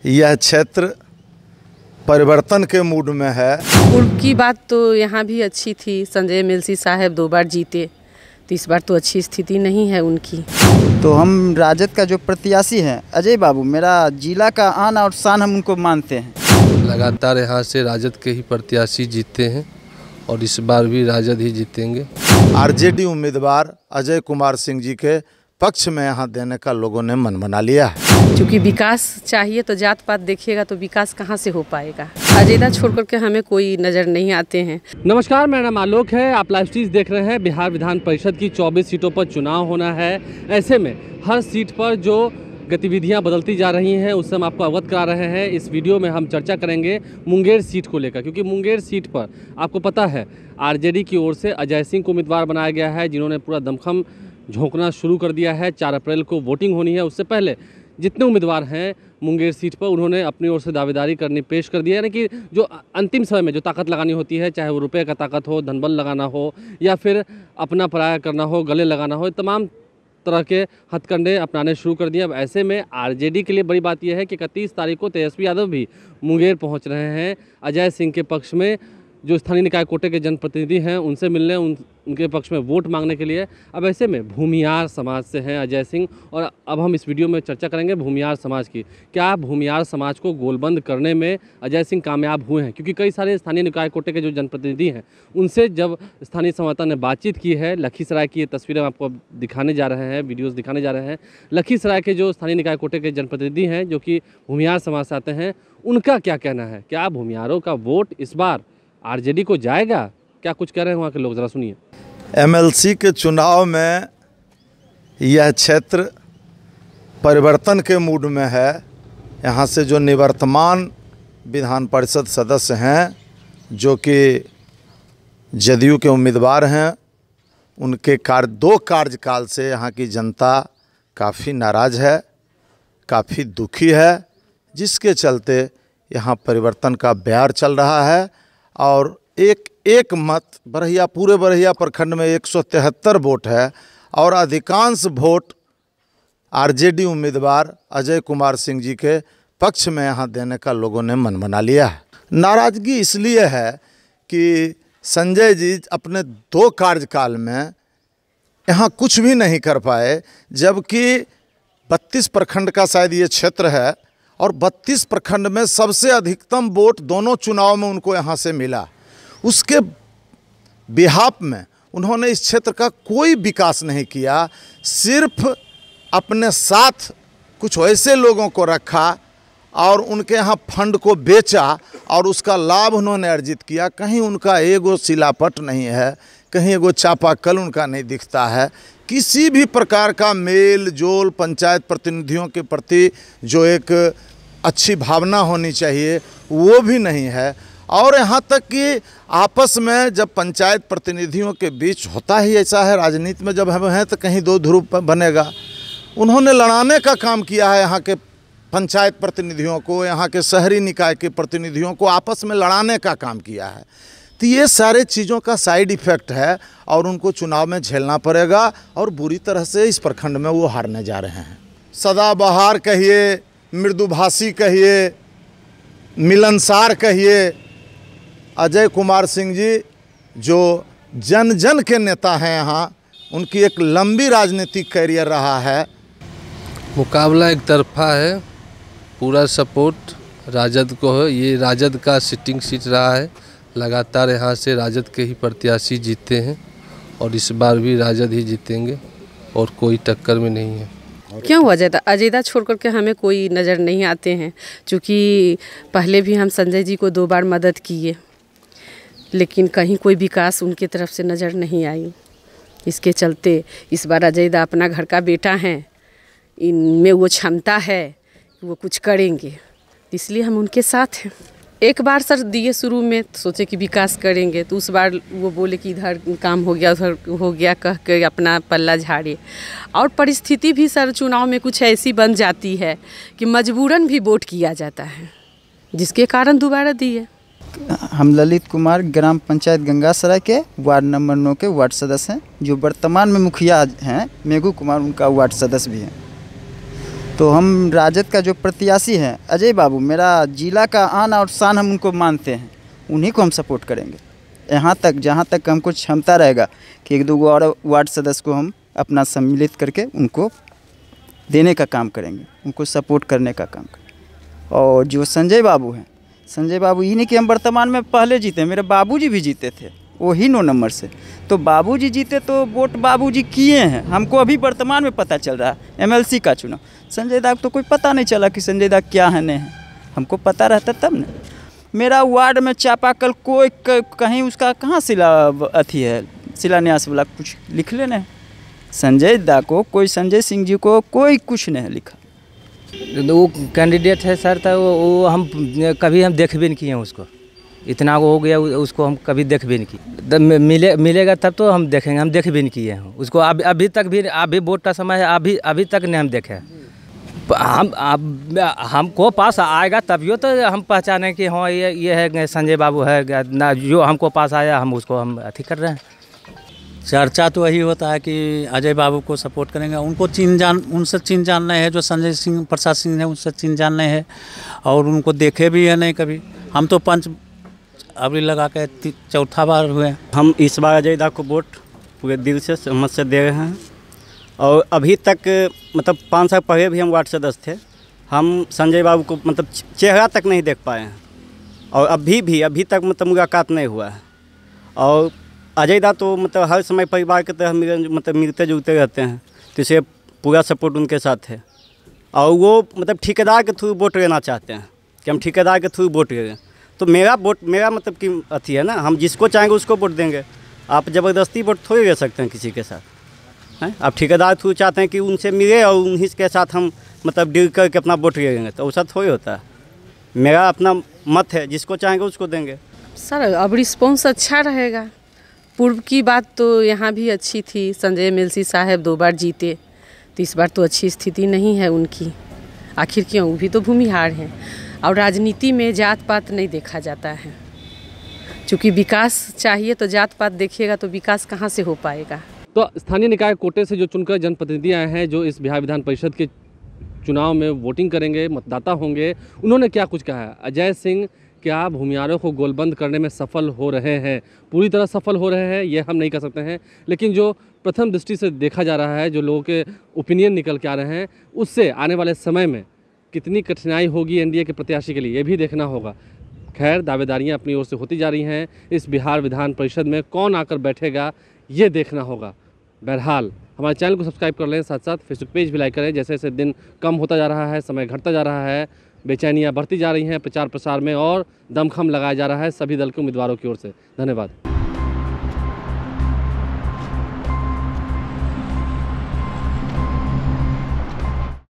यह क्षेत्र परिवर्तन के मूड में है। उनकी बात तो यहाँ भी अच्छी थी। संजय एमएलसी साहब 2 बार जीते, तो इस बार तो अच्छी स्थिति नहीं है उनकी। तो हम राजद का जो प्रत्याशी हैं अजय बाबू, मेरा जिला का आन और शान, हम उनको मानते हैं। लगातार यहाँ से राजद के ही प्रत्याशी जीते हैं और इस बार भी राजद ही जीतेंगे। आरजेडी उम्मीदवार अजय कुमार सिंह जी के पक्ष में यहाँ देने का लोगों ने मन बना लिया है। क्योंकि विकास चाहिए तो जात पात देखिएगा तो विकास कहाँ से हो पाएगा। अजयदा छोड़ करके हमें कोई नज़र नहीं आते हैं। नमस्कार, मेरा नाम आलोक है। आप लाइव स्ट्रीम देख रहे हैं। बिहार विधान परिषद की 24 सीटों पर चुनाव होना है। ऐसे में हर सीट पर जो गतिविधियां बदलती जा रही हैं उससे हम आपको अवगत करा रहे हैं। इस वीडियो में हम चर्चा करेंगे मुंगेर सीट को लेकर, क्योंकि मुंगेर सीट पर आपको पता है आरजेडी की ओर से अजय सिंह को उम्मीदवार बनाया गया है, जिन्होंने पूरा दमखम झोंकना शुरू कर दिया है। 4 अप्रैल को वोटिंग होनी है। उससे पहले जितने उम्मीदवार हैं मुंगेर सीट पर, उन्होंने अपनी ओर से दावेदारी करनी पेश कर दिया। यानी कि जो अंतिम समय में जो ताकत लगानी होती है, चाहे वो रुपये का ताकत हो, धनबल लगाना हो या फिर अपना पराया करना हो, गले लगाना हो, तमाम तरह के हथकंडे अपनाने शुरू कर दिए। अब ऐसे में आरजेडी के लिए बड़ी बात यह है कि 31 तारीख को तेजस्वी यादव भी मुंगेर पहुंच रहे हैं अजय सिंह के पक्ष में। जो स्थानीय निकाय कोटे के जनप्रतिनिधि हैं उनसे मिलने, उनके पक्ष में वोट मांगने के लिए। अब ऐसे में भूमियार समाज से हैं अजय सिंह, और अब हम इस वीडियो में चर्चा करेंगे भूमियार समाज की। क्या भूमियार समाज को गोलबंद करने में अजय सिंह कामयाब हुए हैं? क्योंकि कई सारे स्थानीय निकाय कोटे के जो जनप्रतिनिधि हैं उनसे जब स्थानीय संवाददाता ने बातचीत की है, लखीसराय की ये तस्वीरें आपको दिखाने जा रहे हैं, वीडियोज़ दिखाने जा रहे हैं। लखीसराय के जो स्थानीय निकाय कोटे के जनप्रतिनिधि हैं जो कि भूमियार समाज से आते हैं, उनका क्या कहना है? क्या भूमियारों का वोट इस बार आरजेडी को जाएगा? क्या कुछ कह रहे हैं वहाँ के लोग, ज़रा सुनिए। एमएलसी के चुनाव में यह क्षेत्र परिवर्तन के मूड में है। यहाँ से जो निवर्तमान विधान परिषद सदस्य हैं जो कि जदयू के उम्मीदवार हैं, उनके 2 कार्यकाल से यहाँ की जनता काफ़ी नाराज़ है, काफ़ी दुखी है, जिसके चलते यहाँ परिवर्तन का बयार चल रहा है। और एक मत पूरे बरहिया प्रखंड में 173 वोट है और अधिकांश वोट आरजेडी उम्मीदवार अजय कुमार सिंह जी के पक्ष में यहाँ देने का लोगों ने मन बना लिया है। नाराज़गी इसलिए है कि संजय जी अपने 2 कार्यकाल में यहाँ कुछ भी नहीं कर पाए, जबकि 32 प्रखंड का शायद ये क्षेत्र है और 32 प्रखंड में सबसे अधिकतम वोट दोनों चुनाव में उनको यहाँ से मिला। उसके बिहाफ में उन्होंने इस क्षेत्र का कोई विकास नहीं किया, सिर्फ अपने साथ कुछ ऐसे लोगों को रखा और उनके यहाँ फंड को बेचा और उसका लाभ उन्होंने अर्जित किया। कहीं उनका एगो सिलापट नहीं है, कहीं एगो चापाकल उनका नहीं दिखता है। किसी भी प्रकार का मेल जोल पंचायत प्रतिनिधियों के प्रति जो एक अच्छी भावना होनी चाहिए वो भी नहीं है। और यहाँ तक कि आपस में जब पंचायत प्रतिनिधियों के बीच होता ही ऐसा है, राजनीति में जब हम हैं तो कहीं 2 ध्रुव बनेगा। उन्होंने लड़ाने का काम किया है, यहाँ के पंचायत प्रतिनिधियों को, यहाँ के शहरी निकाय के प्रतिनिधियों को आपस में लड़ाने का काम किया है। तो ये सारे चीज़ों का साइड इफ़ेक्ट है और उनको चुनाव में झेलना पड़ेगा और बुरी तरह से इस प्रखंड में वो हारने जा रहे हैं। सदाबहार कहिए, मृदुभाषी कहिए, मिलनसार कहिए, अजय कुमार सिंह जी जो जन जन के नेता हैं, यहाँ उनकी एक लंबी राजनीतिक कैरियर रहा है। मुकाबला एक तरफा है, पूरा सपोर्ट राजद को है। ये राजद का सिटिंग सीट रहा है। लगातार यहाँ से राजद के ही प्रत्याशी जीते हैं और इस बार भी राजद ही जीतेंगे और कोई टक्कर में नहीं है। क्यों अजयदा छोड़ करके हमें कोई नज़र नहीं आते हैं? क्योंकि पहले भी हम संजय जी को 2 बार मदद किए, लेकिन कहीं कोई विकास उनके तरफ से नज़र नहीं आई। इसके चलते इस बार अजयदा अपना घर का बेटा हैं, इनमें वो क्षमता है कि वो कुछ करेंगे, इसलिए हम उनके साथ हैं। एक बार सर दिए शुरू में तो सोचे कि विकास करेंगे, तो उस बार वो बोले कि इधर काम हो गया उधर हो गया कह के अपना पल्ला झाड़े। और परिस्थिति भी सर चुनाव में कुछ ऐसी बन जाती है कि मजबूरन भी वोट किया जाता है, जिसके कारण दोबारा दिए। हम ललित कुमार ग्राम पंचायत गंगासराय के वार्ड नंबर 9 के वार्ड सदस्य हैं, जो वर्तमान में मुखिया हैं मेघू कुमार, उनका वार्ड सदस्य भी हैं। तो हम राजद का जो प्रत्याशी हैं अजय बाबू, मेरा जिला का आन और शान हम उनको मानते हैं, उन्हीं को हम सपोर्ट करेंगे। यहाँ तक जहाँ तक हमको क्षमता रहेगा कि 1-2 और वार्ड सदस्य को हम अपना सम्मिलित करके उनको देने का काम करेंगे, उनको सपोर्ट करने का काम करेंगे। और जो संजय बाबू हैं, संजय बाबू इन्हीं के हम वर्तमान में पहले जीते, मेरे बाबूजी भी जीते थे वही 9 नंबर से। तो बाबूजी जीते तो वोट बाबूजी किए हैं, हमको अभी वर्तमान में पता चल रहा है MLC का चुनाव। संजय दा तो कोई पता नहीं चला कि संजय दा क्या है नहीं है, हमको पता रहता तब न। मेरा वार्ड में चापाकल कोई कहीं उसका कहाँ अथी है शिलान्यास वाला कुछ लिख लेना। संजय दा को कोई, संजय सिंह जी को कोई कुछ नहीं लिखा। वो कैंडिडेट है सर, तो वो हम कभी हम देख भी नहीं किए उसको, इतना वो हो गया उसको हम कभी देख भी नहीं किए। मिलेगा तब तो हम देखेंगे, हम देख भी नहीं किए हैं उसको। अभी तक भी, अभी वोट का समय है, अभी तक नहीं हम देखे। हमको पास आएगा तभी तो हम पहचाने कि हाँ ये है संजय बाबू है ना। जो हमको पास आया हम उसको हम अथी कर रहे हैं। चर्चा तो यही होता है कि अजय बाबू को सपोर्ट करेंगे। उनको उनसे चिन्ह जानना है, जो संजय सिंह प्रसाद सिंह है उनसे चिन्ह जानना है, और उनको देखे भी है नहीं कभी। हम तो पंच अभी लगा के 4था बार हुए। हम इस बार अजय दा को वोट पूरे दिल से हिम्मत से दे रहे हैं। और अभी तक मतलब 5 साल पहले भी हम वार्ड सदस्य थे, हम संजय बाबू को मतलब चेहरा तक नहीं देख पाए हैं, और अभी तक मतलब मुलाकात नहीं हुआ है। और अजय दा तो मतलब हर समय परिवार के तरह मतलब मिलते जुलते रहते हैं, तो इसे पूरा सपोर्ट उनके साथ है। और वो मतलब ठेकेदार के थ्रू वोट लेना चाहते हैं कि हम ठेकेदार के थ्रू वोट ले लें। तो मेरा मतलब कि अथी है ना, हम जिसको चाहेंगे उसको वोट देंगे। आप ज़बरदस्ती वोट थोड़ी ले सकते हैं किसी के साथ हैं। आप ठेकेदार थ्रू चाहते हैं कि उनसे मिले और उन्हीं के साथ हम मतलब डील करके अपना वोट ले लेंगे, तो ऐसा थोड़ी होता है। मेरा अपना मत है, जिसको चाहेंगे उसको देंगे। सर अब रिस्पॉन्स अच्छा रहेगा। पूर्व की बात तो यहाँ भी अच्छी थी, संजय MLC साहब 2 बार जीते, तो इस बार तो अच्छी स्थिति नहीं है उनकी। आखिर क्यों, वो भी तो भूमिहार हैं। और राजनीति में जात पात नहीं देखा जाता है, क्योंकि विकास चाहिए तो जात पात देखिएगा तो विकास कहाँ से हो पाएगा। तो स्थानीय निकाय कोटे से जो चुनकर जनप्रतिनिधि आए हैं, जो इस बिहार विधान परिषद के चुनाव में वोटिंग करेंगे, मतदाता होंगे, उन्होंने क्या कुछ कहा है। अजय सिंह क्या भूमिहारों को गोलबंद करने में सफल हो रहे हैं? पूरी तरह सफल हो रहे हैं ये हम नहीं कह सकते हैं, लेकिन जो प्रथम दृष्टि से देखा जा रहा है, जो लोगों के ओपिनियन निकल के आ रहे हैं, उससे आने वाले समय में कितनी कठिनाई होगी NDA के प्रत्याशी के लिए, ये भी देखना होगा। खैर, दावेदारियां अपनी ओर से होती जा रही हैं। इस बिहार विधान परिषद में कौन आकर बैठेगा ये देखना होगा। बहरहाल हमारे चैनल को सब्सक्राइब कर लें, साथ साथ फेसबुक पेज भी लाइक करें। जैसे जैसे दिन कम होता जा रहा है, समय घटता जा रहा है, बेचैनियाँ बढ़ती जा रही हैं प्रचार प्रसार में, और दमखम लगाया जा रहा है सभी दल के उम्मीदवारों की ओर से। धन्यवाद।